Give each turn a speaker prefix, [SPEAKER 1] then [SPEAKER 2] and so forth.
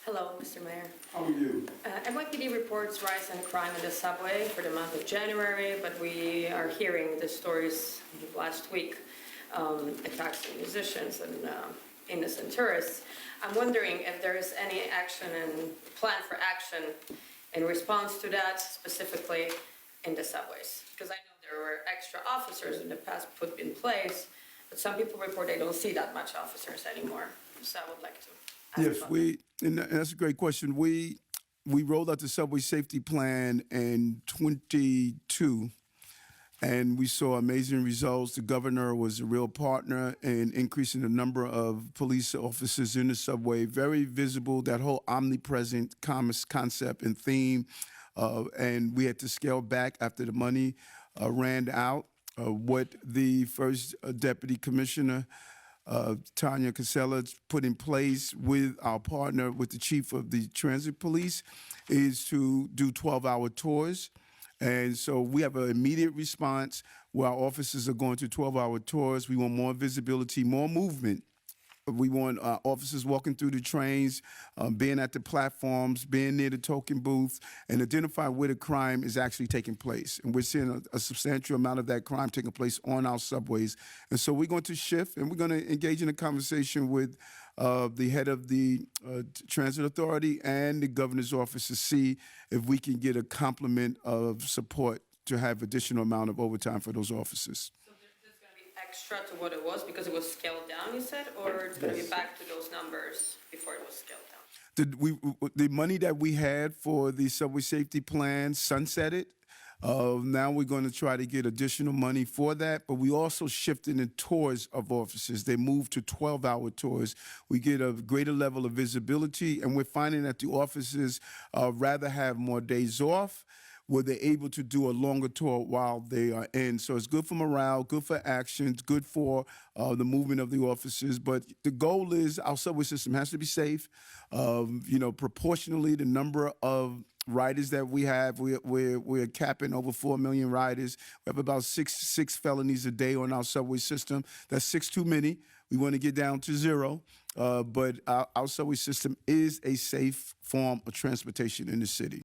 [SPEAKER 1] Hello, Mr. Mayor.
[SPEAKER 2] How are you?
[SPEAKER 1] NYPD reports rise in crime in the subway for the month of January, but we are hearing the stories last week, attacks on musicians and innocent tourists. I'm wondering if there is any action and plan for action in response to that, specifically in the subways. Because I know there were extra officers in the past put in place, but some people report they don't see that much officers anymore. So I would like to ask
[SPEAKER 2] Yes,
[SPEAKER 1] about that.
[SPEAKER 2] and that's a great question. We rolled out the subway safety plan in 22, and we saw amazing results. The governor was a real partner in increasing the number of police officers in the subway. Very visible, that whole omnipresent concept and theme, and we had to scale back after the money ran out. What the first deputy commissioner Tanya Casella put in place with our partner, with the chief of the transit police, is to do 12-hour tours. And so we have an immediate response where our officers are going to 12-hour tours. We want more visibility, more movement. We want officers walking through the trains, being at the platforms, being near the token booth, and identify where the crime is actually taking place. And we're seeing a substantial amount of that crime taking place on our subways. And so we're going to shift, and we're going to engage in a conversation with the head of the Transit Authority and the governor's office to see if we can get a complement of support to have additional amount of overtime for those officers.
[SPEAKER 1] Extra to what it was because it was scaled down, you said, or it's going to be back to those numbers before it was scaled down?
[SPEAKER 2] The money that we had for the subway safety plan sunsetted. Now we're going to try to get additional money for that, but we also shifted in tours of officers. They moved to 12-hour tours. We get a greater level of visibility, and we're finding that the officers rather have more days off, where they're able to do a longer tour while they are in. So it's good for morale, good for actions, good for the movement of the officers. But the goal is our subway system has to be safe. Proportionally, the number of riders that we have, we're capping over 4 million riders. We have about six felonies a day on our subway system. That's 6 too many. We want to get down to 0. But our subway system is a safe form of transportation in the city.